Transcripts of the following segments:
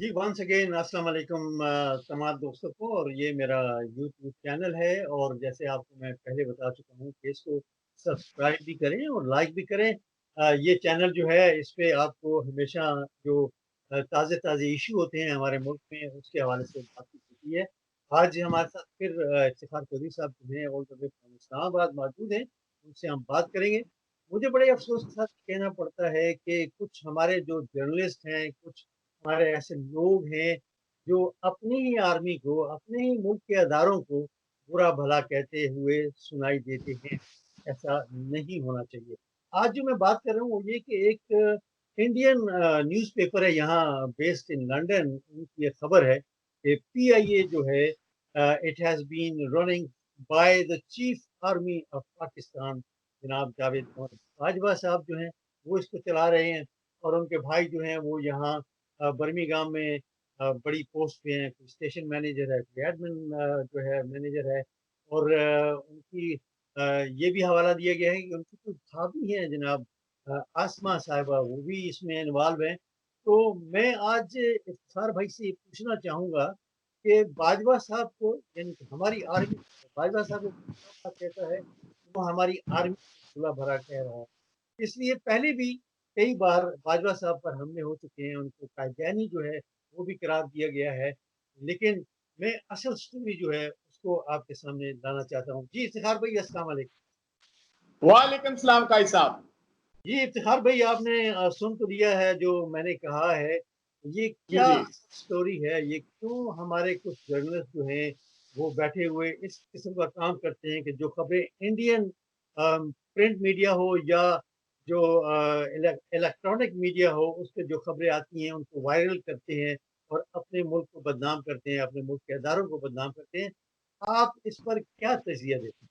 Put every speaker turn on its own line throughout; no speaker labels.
जी, once again अस्सलाम वालेकुम तमाम दोस्तों को। और ये मेरा यूट्यूब चैनल है और जैसे आपको मैं पहले बता चुका हूँ कि इसको सब्सक्राइब भी करें और लाइक भी करें। ये चैनल जो है इस पे आपको हमेशा जो ताज़े-ताज़े इश्यू होते हैं हमारे मुल्क में उसके हवाले से बातचीत होती है। आज हमारे साथ फिर इफ्तिखार चौधरी साहब जो हैं all the way from Islamabad मौजूद हैं, उनसे हम बात करेंगे। मुझे बड़े अफ़सोस के साथ कहना पड़ता है कि कुछ हमारे जो जर्नलिस्ट हैं, कुछ हमारे ऐसे लोग हैं जो अपनी ही आर्मी को, अपने ही मुल्क के अदारों को बुरा-भला कहते हुए सुनाई देते हैं। ऐसा नहीं होना चाहिए। आज जो मैं बात कर रहा हूँ वो ये कि एक इंडियन न्यूज़पेपर है यहाँ बेस्ड इन लंदन, उनकी ये खबर है कि पीआईए जो है it has been running by the chief army of Pakistan जनाब जावेद बाजवा साहब जो हैं वो इसको चला रहे हैं और उनके भाई जो हैं वो यहाँ बर्मिंघम में बड़ी पोस्ट पे हैं, कोई स्टेशन मैनेजर है, कोई एडमिन जो है मैनेजर है। और उनकी ये भी हवाला दिया गया है कि उनकी कोई भाभी हैं जनाब आसमा साहिबा, वो भी इसमें इन्वॉल्व हैं। तो मैं आज इफ्तिखार भाई से ये पूछना चाहूँगा कि बाजवा साहब को यानी कि हमारी आर्मी बाजवा साहब को बुरा कहता है, वो हमारी आर्मी को बुरा भला कह रहा है। इसलिए पहले भी कई बार बाजवा साहब पर हमले हो चुके हैं, उनको कायदानी जो है वो भी करार दिया गया है। लेकिन मैं असल स्टोरी जो है उसको आपके सामने लाना चाहता हूँ। जी इफ्तिखार भाई अस्सलाम वालेकुम।
वालेकुम सलाम काई साहब।
जी इफ्तिखार भाई आपने सुन तो लिया है जो मैंने कहा है। ये
जी
क्या
जी।
स्टोरी है? ये क्यों हमारे कुछ जर्नलिस्ट जो हैं वो बैठे हुए इस किस्म का काम करते हैं कि जो खबरें इंडियन प्रिंट मीडिया हो या जो इलेक्ट्रॉनिक मीडिया हो उस पे जो खबरें आती हैं उनको वायरल करते हैं और अपने मुल्क को बदनाम करते हैं, अपने मुल्क के अदारों को बदनाम करते हैं। आप इस पर क्या तज़िया देते हैं?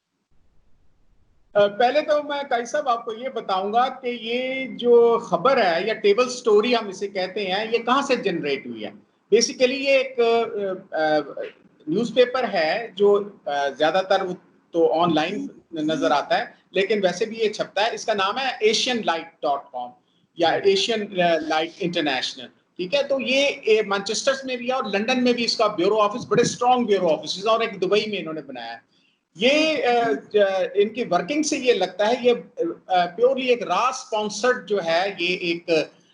पहले तो मैं काई साहब आपको ये बताऊंगा कि ये जो खबर है या टेबल स्टोरी हम इसे कहते हैं, ये कहाँ से जनरेट हुई है। बेसिकली ये एक न्यूज़पेपर है जो ज्यादातर तो ऑनलाइन नजर आता है, लेकिन वैसे भी ये छपता है। इसका नाम है asianlight.com या
जी,
एशियन लाइट इंटरनेशनल। ठीक है, तो ये मैनचेस्टर में भी है और लंदन में भी इसका ब्यूरो ऑफिस, बड़े स्ट्रॉन्ग ब्यूरो ऑफिस, और एक दुबई में इन्होंने बनाया है। ये इनकी वर्किंग से ये लगता है, ये प्योरली एक रॉ स्पॉन्सर्ड जो है, ये एक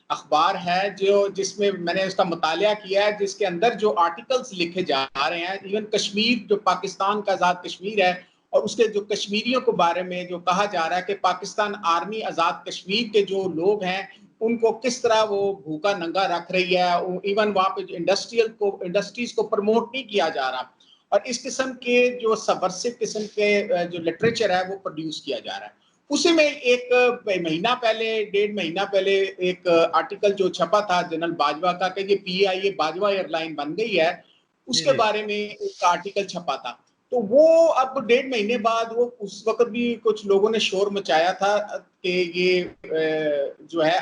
अखबार है जो जिसमें मैंने उसका मुतालिया किया है, जिसके अंदर जो आर्टिकल्स लिखे जा रहे हैं, इवन कश्मीर जो पाकिस्तान का आज़ाद कश्मीर है और उसके जो कश्मीरियों के बारे में जो कहा जा रहा है कि पाकिस्तान आर्मी आज़ाद कश्मीर के जो लोग हैं उनको किस तरह वो भूखा नंगा रख रही है। इवन वहाँ पे इंडस्ट्रीज को प्रमोट नहीं किया जा रहा और इस किस्म के जो सबवर्सिव किस्म के जो लिटरेचर है वो प्रोड्यूस किया जा रहा है। उसी में एक महीना पहले, 1.5 महीना पहले एक आर्टिकल जो छपा था जनरल बाजवा का कि ये पीआईए बाजवा एयरलाइन बन गई है,
जी,
उसके
जी।
बारे में एक आर्टिकल छपा था। तो वो अब 1.5 महीने बाद वो उस वक्त भी कुछ लोगों ने शोर मचाया था कि ये जो है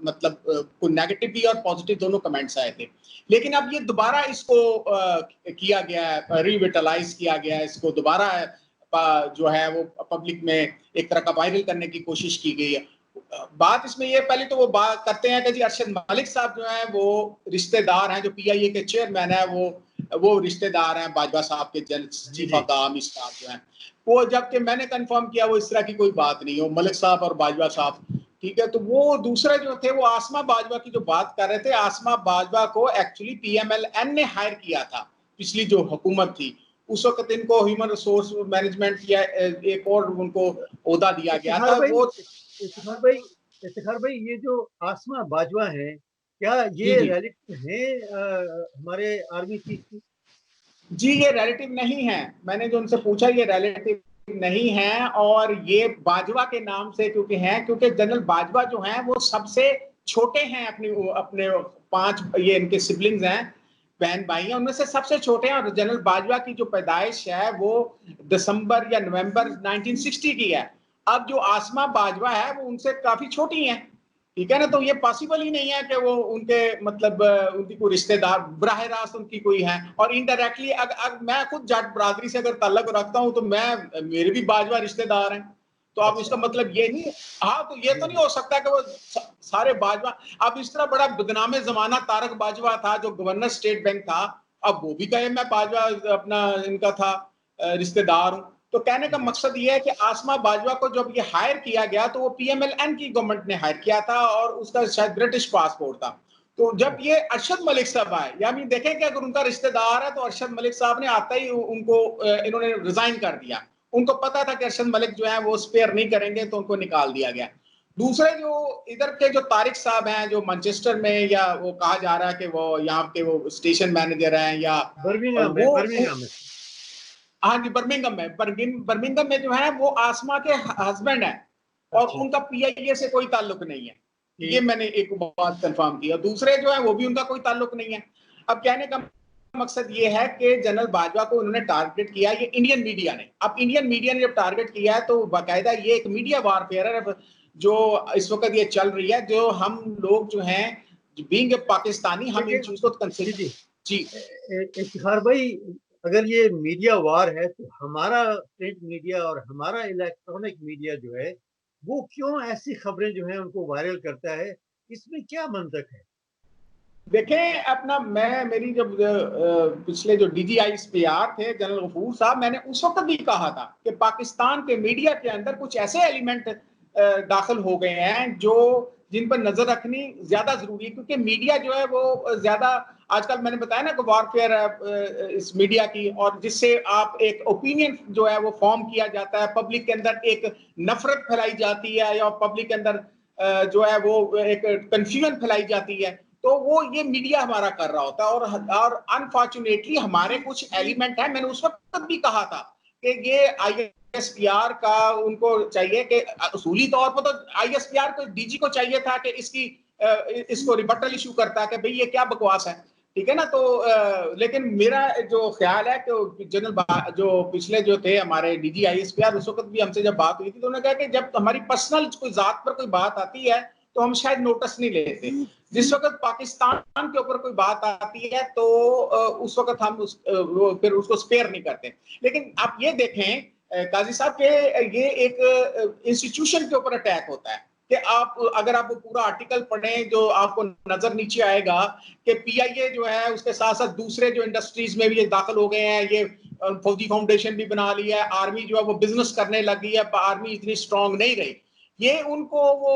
मतलब कोई नेगेटिव भी और पॉजिटिव दोनों कमेंट्स आए थे। लेकिन अब ये दोबारा इसको किया गया है, रिविटलाइज किया गया है, इसको दोबारा जो है वो पब्लिक में एक तरह का वायरल करने की कोशिश की गई है। बात इसमें ये, पहले तो वो बात करते हैं कि जी अरशद मलिक साहब जो है वो रिश्तेदार हैं, जो पीआईए के चेयरमैन है वो रिश्तेदार हैं बाजवा साहब के,
जी,
chief
ji.
Of the army staff जो है वो। जबकि मैंने कंफर्म किया वो इस तरह की कोई बात नहीं हो, मलिक साहब और बाजवा साहब। ठीक है, तो वो दूसरे जो थे वो आसमा बाजवा की जो बात कर रहे थे, आसमा बाजवा को एक्चुअली पीएमएलएन ने हायर किया था, पिछली जो हुकूमत थी उस वक्त इनको ह्यूमन रिसोर्स मैनेजमेंट या एक और उनको ओहदा दिया गया
इफ्तिखार
था
भाई
वो।
इफ्तिखार भाई इफ्तिखार भाई ये जो आसमा बाजवा हैं, क्या
जी
ये
जी
रिलेटिव हैं हमारे आर्मी चीफ की?
जी, ये रिलेटिव नहीं है। मैंने जो उनसे पूछा, ये रिलेटिव नहीं है और ये बाजवा के नाम से क्योंकि हैं, क्योंकि जनरल बाजवा जो हैं वो सबसे छोटे हैं अपने अपने 5 ये इनके सिबलिंग्स हैं, बहन भाई हैं, उनमें से सबसे छोटे हैं। और जनरल बाजवा की जो पैदाइश है वो दिसंबर या नवंबर 1960 की है। अब जो आसमा बाजवा है वो उनसे काफी छोटी हैं। ठीक है ना, तो ये पॉसिबल ही नहीं है कि वो उनके मतलब उनकी कोई रिश्तेदार बराह रास्त उनकी कोई है। और इनडायरेक्टली मैं खुद जाट बरादरी से अगर ताल्लुक रखता हूं तो मैं मेरे भी बाजवा रिश्तेदार हैं। तो अब इसका मतलब ये नहीं, हाँ तो ये तो
जी,
नहीं हो सकता कि वो सारे बाजवा, अब इस तरह बड़ा बदनामे जमाना तारक बाजवा था जो गवर्नर स्टेट बैंक था, अब वो भी कहे मैं बाजवा अपना इनका था रिश्तेदार हूं। तो कहने का
जी,
मकसद ये है कि आसमा बाजवा को जब ये हायर किया गया तो वो पीएमएलएन की गवर्नमेंट ने हायर किया था और उसका शायद ब्रिटिश पासपोर्ट था। तो जब ये अरशद मलिक साहब आए, या भी देखें कि अगर उनका रिश्तेदार है तो अरशद मलिक साहब ने आता ही उनको इन्होंने रिजाइन कर दिया। उनको पता था कि अरशद मलिक जो है वो स्पेयर नहीं करेंगे तो उनको निकाल दिया गया। दूसरे जो इधर के जो तारिक साहब हैं जो मैनचेस्टर में, या वो कहा जा रहा है कि वो यहाँ के वो स्टेशन मैनेजर हैं या वो
बर्मिंघम में।
हाँ जी बर्मिंघम में, बर्मिंघम में जो है वो आसमा के हस्बैंड है और
अच्छा,
उनका पीआईए से कोई ताल्लुक नहीं है। ये
ठीक।
मैंने एक बात कंफर्म की। और दूसरे जो है वो भी उनका कोई ताल्लुक नहीं है। अब कहने का मकसद ये है कि जनरल बाजवा को उन्होंने टारगेट किया, ये इंडियन मीडिया ने। अब इंडियन मीडिया ने जब टारगेट किया है तो बाकायदा ये एक मीडिया वारफेयर है जो इस वक्त ये चल रही है, जो हम लोग जो हैं बीइंग ए पाकिस्तानी हम इन
लेकिन
चीज को
जी,
कंसिडर।
जी।
जी
इफ्तिखार भाई, अगर ये मीडिया वार है तो हमारा प्रिंट मीडिया और हमारा इलेक्ट्रॉनिक मीडिया जो है, वो क्यों ऐसी खबरें जो हैं उनको वायरल करता है? इसमें क्या मंतक है?
देखें अपना, मैं मेरी जब पिछले जो डीजीआईएसपीआर थे जनरल गफूर साहब, मैंने उस वक्त भी कहा था कि पाकिस्तान के मीडिया के अंदर कुछ ऐसे एलिमेंट दाखिल हो गए हैं जो जिन पर नजर रखनी ज्यादा जरूरी है, क्योंकि मीडिया जो है वो ज्यादा आजकल मैंने बताया ना कि वॉरफेयर है इस मीडिया की, और जिससे आप एक ओपिनियन जो है वो फॉर्म किया जाता है, पब्लिक के अंदर एक नफरत फैलाई जाती है या पब्लिक के अंदर जो है वो एक कंफ्यूजन फैलाई जाती है। तो वो ये मीडिया हमारा कर रहा होता है। और अनफॉर्चुनेटली हमारे कुछ एलिमेंट है, मैंने उस वक्त भी कहा था कि ये आईएसपीआर का उनको चाहिए कि असूली तौर पर तो आईएसपीआर को डीजी को चाहिए था कि इसको रिबटल इशू करता है कि भाई ये क्या बकवास है, ठीक है ना। तो लेकिन मेरा जो ख्याल है कि जनरल जो पिछले जो थे हमारे डीजी आईएसपीआर, उस वक्त भी हमसे जब बात हुई थी तो उन्होंने कहा कि जब हमारी पर्सनल कोई जात पर कोई बात आती है तो हम शायद नोटिस नहीं लेते। जिस वक्त पाकिस्तान के ऊपर कोई बात आती है तो उस वक्त हम फिर उसको स्पेयर नहीं करते। लेकिन आप ये देखें काजी साहब के ये एक इंस्टीट्यूशन के ऊपर अटैक होता है कि आप अगर आप वो पूरा आर्टिकल पढ़ें जो आपको नजर नीचे आएगा कि पीआईए जो है उसके साथ साथ दूसरे जो इंडस्ट्रीज में भी ये दाखिल हो गए हैं, ये फौजी फाउंडेशन भी बना लिया है, आर्मी जो है वो बिजनेस करने लगी है, आर्मी इतनी स्ट्रांग नहीं रही। ये उनको वो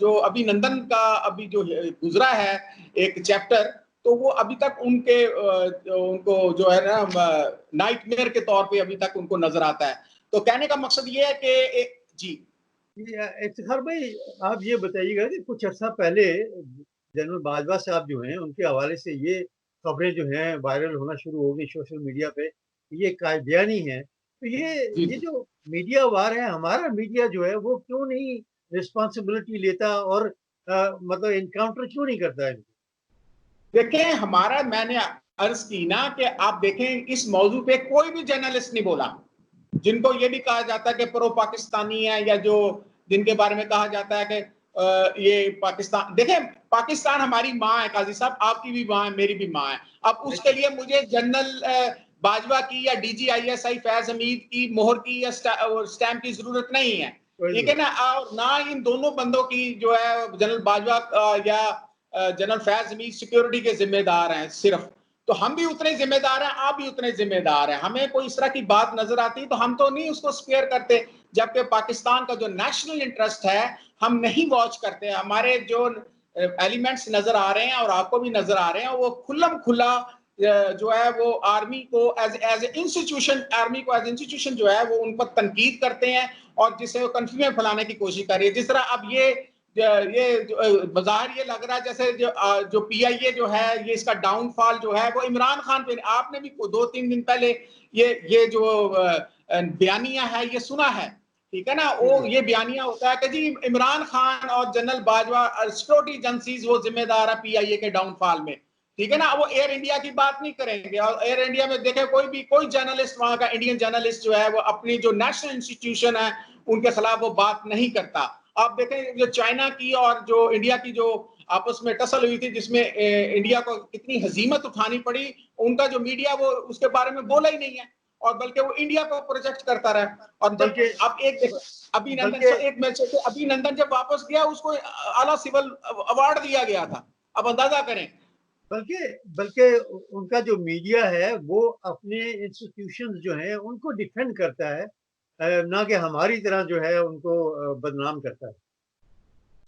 जो अभिनंदन का अभी जो गुजरा है एक चैप्टर, तो वो अभी तक उनको जो है ना नाइटमेयर के तौर पे अभी तक उनको नजर आता है। तो कहने का मकसद ये है कि जी
इफ्तिखार भाई, आप ये बताइएगा कि कुछ अर्सा पहले जनरल बाजवा साहब जो हैं, उनके हवाले से ये खबरें जो हैं वायरल होना शुरू हो गई सोशल मीडिया पे, ये कायदियानी है। तो
जी
ये
जी
जो मीडिया वार है, हमारा मीडिया जो है वो क्यों नहीं रिस्पॉन्सिबिलिटी लेता और मतलब इनकाउंटर क्यों नहीं करता है?
देखें हमारा, मैंने अर्ज की ना कि आप देखें इस मौजू पे कोई भी जर्नलिस्ट नहीं बोला। जिनको ये भी कहा जाता है कि प्रो पाकिस्तानी है, या जो जिनके बारे में कहा जाता है कि ये पाकिस्तान, देखें पाकिस्तान हमारी माँ है काजी साहब, आपकी भी माँ है, मेरी भी माँ है। अब उसके लिए मुझे जनरल बाजवा की या डीजीआईएसआई फैज हमीद की मोहर की या स्टैम्प की जरूरत नहीं है,
कोई
ठीक है
जरूरत
ना। और ना इन दोनों बंदों की जो है जनरल बाजवा या जनरल फैज हमीद सिक्योरिटी के जिम्मेदार हैं सिर्फ। तो हम भी उतने जिम्मेदार हैं, आप भी उतने जिम्मेदार हैं। हमें कोई इस तरह की बात नजर आती तो हम तो नहीं उसको स्पेयर करते, जबकि पाकिस्तान का जो नेशनल इंटरेस्ट है हम नहीं वॉच करते। हमारे जो एलिमेंट्स नजर आ रहे हैं और आपको भी नजर आ रहे हैं, वो खुल्लम खुला जो है वो आर्मी को एज इंस्टीट्यूशन, आर्मी को एज इंस्टीट्यूशन जो है वो उन पर तनकीद करते हैं और जिससे वो कंफ्यूजन फैलाने की कोशिश कर रही है। जिस तरह अब ये बाजार ये लग रहा है जैसे जो पीआईए जो है ये इसका डाउनफॉल जो है वो इमरान खान पे, आपने भी 2-3 दिन पहले ये जो बयानिया है ये सुना है, ठीक है ना। वो
नहीं।
ये बयानिया होता है कि जी इमरान खान और जनरल बाजवा सिक्योरिटी एजेंसीज वो जिम्मेदार है पीआईए के डाउनफॉल में, ठीक है ना। वो एयर इंडिया की बात नहीं करेंगे, और एयर इंडिया में देखे कोई जर्नलिस्ट वहां का इंडियन जर्नलिस्ट जो है वो अपनी जो नेशनल इंस्टीट्यूशन है उनके खिलाफ वो बात नहीं करता। आप देखें जो चाइना की और जो इंडिया की जो आपस में टसल हुई थी जिसमें इंडिया को कितनी हजीमत उठानी पड़ी, उनका जो मीडिया वो उसके बारे में बोला ही नहीं है। और बल्कि वो इंडिया को प्रोजेक्ट करता रहा। और जब
बल्कि
आप एक देखो अभिनंदन,
बल्कि
एक मैच से अभिनंदन जब वापस गया उसको आला सिविल अवार्ड दिया गया था। अब अंदाजा करें।
बल्कि बल्कि उनका जो मीडिया है वो अपने इंस्टीट्यूशंस जो हैं उनको डिफेंड करता है, ना कि हमारी तरह जो है उनको बदनाम करता है।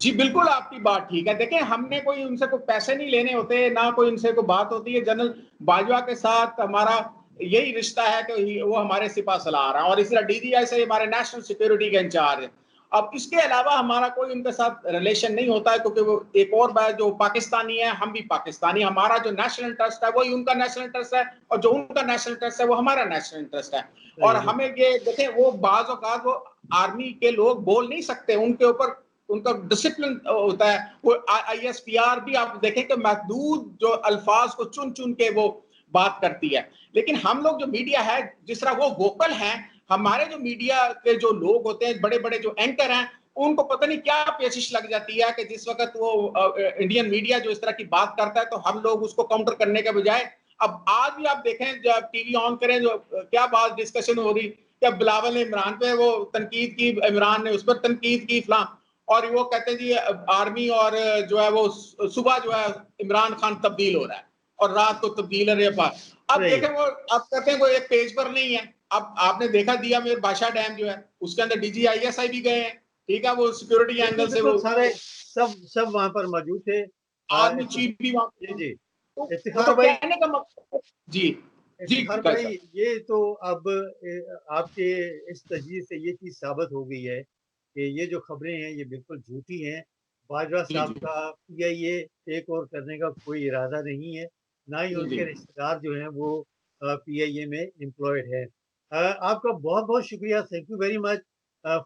जी, बिल्कुल आपकी बात ठीक है। देखिए, हमने कोई उनसे कोई पैसे नहीं लेने होते, ना कोई उनसे कोई बात होती है। जनरल बाजवा के साथ हमारा यही रिश्ता है कि वो हमारे सिपह-सलार हैं और इसी तरह डीजीआई से हमारे नेशनल सिक्योरिटी के इंचार्ज हैं। अब इसके अलावा हमारा कोई उनके साथ रिलेशन नहीं होता है, क्योंकि वो एक और बात, जो पाकिस्तानी है, हम भी पाकिस्तानी, हमारा जो नेशनल इंटरेस्ट है, वही उनका नेशनल इंटरेस्ट है और जो उनका नेशनल इंटरेस्ट है, वो हमारा नेशनल इंटरेस्ट है। और
सही है।
हमें ये देखें, वो बाज़ औक़ात वो आर्मी के लोग बोल नहीं सकते, उनके ऊपर उनका डिसिप्लिन होता है। वो आईएसपीआर भी आप देखें कि महदूद जो अल्फाज को चुन चुन के वो बात करती है। लेकिन हम लोग जो मीडिया है, जिस तरह वो वोकल हैं, हमारे जो मीडिया के जो लोग होते हैं, बड़े बड़े जो एंकर हैं, उनको पता नहीं क्या पेशिश लग जाती है कि जिस वक्त वो इंडियन मीडिया जो इस तरह की बात करता है, तो हम लोग उसको काउंटर करने के बजाय, अब आज भी आप देखें, जब टीवी ऑन करें, जो क्या बात डिस्कशन हो रही, क्या बिलावल ने इमरान पे वो तनकीद की, इमरान ने उस पर तनकीद की, फलां, और वो कहते हैं जी आर्मी और जो है वो सुबह जो है इमरान खान तब्दील हो रहा है और रात को तब्दील है रेपा। अब
सही
देखें,
है।
वो अब कहते हैं वो एक पेज पर नहीं है। अब आपने देखा दिया मेरे बादशाह डैम जो है, उसके अंदर डीजीआईएसआई भी गए हैं, ठीक है, वो सिक्योरिटी
बिल्कुल
एंगल से
बिल्कुल,
वो
सारे सब सब वहां पर मौजूद थे।
आर्मी चीफ भी वहां
जी
पे।
जी।
तो वो
इफ्तिखार
तो
भाई,
कहने का मतलब जी। जी
इफ्तिखार
भाई
भाई,
साहब।
ये तो अब आपके इस तजवीज़ से ये चीज़ साबित हो गई है कि ये जो खबरें हैं ये बिल्कुल झूठी हैं। बाजवा
जी
साहब
जी
का पीआईए टेक ओवर करने का कोई इरादा नहीं है, ना ही
जी जी।
उनके रिश्तेदार जो हैं वो पीआईए में एम्प्लॉयड हैं। आपका बहुत-बहुत शुक्रिया, thank you very much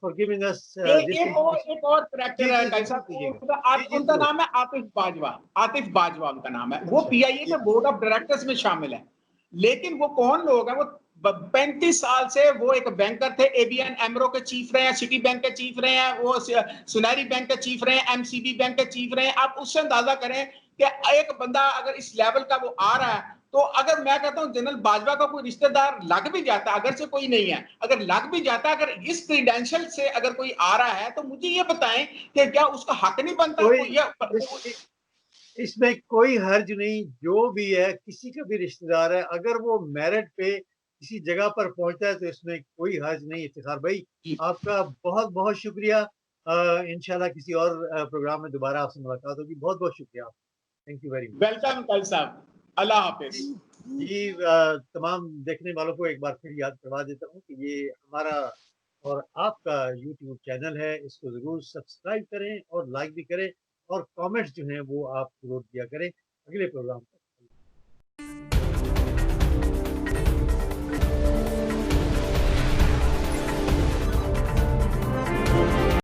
for giving us this information.
एक और
जी,
करैक्टर है
जी,
भाई
ज़रूर
साहब,
कीजिएगा। जी, जी,
उनका
ज़रूर।
नाम है आतिफ बाजवा। आतिफ बाजवा उनका नाम है। वो
अच्छा,
पीआईए
जी,
के बोर्ड ऑफ डायरेक्टर्स में शामिल है। लेकिन वो कौन लोग हैं? वो 35 साल से वो एक बैंकर थे, एबीएन एमरो के चीफ रहे हैं, सिटी बैंक के चीफ रहे हैं, वो सुनहरी बैंक के चीफ रहे हैं, एमसीबी बैंक के चीफ रहे हैं। आप उससे अंदाजा करें कि एक बंदा अगर इस लेवल का वो आ रहा है, तो अगर मैं कहता हूं जनरल बाजवा का कोई रिश्तेदार लग भी जाता, अगर से कोई नहीं है, अगर लग भी जाता, अगर इस क्रीडेंशियल से अगर कोई आ रहा है, तो मुझे ये बताएं कि क्या उसका हक नहीं बनता
कोई
कोई या
इस इ इसमें कोई हर्ज नहीं, जो भी है, किसी का भी रिश्तेदार है, अगर वो मेरिट पे किसी जगह पर पहुँचता है, तो इसमें कोई हर्ज नहीं। इफ्तिखार भाई,
जी।
आपका बहुत-बहुत शुक्रिया। इंशाल्लाह किसी और प्रोग्राम में दोबारा आपसे मुलाकात होगी। बहुत-बहुत शुक्रिया आपका। Thank you very much.
Welcome कल साहब। अल्लाह
जी,
हाफिज।
जी, तमाम देखने वालों को एक बार फिर याद करवा देता हूँ कि ये हमारा और आपका यूट्यूब चैनल है, इसको ज़रूर सब्सक्राइब करें और लाइक भी करें और कमेंट्स जो हैं वो आप ज़रूर किया करें। अगले प्रोग्राम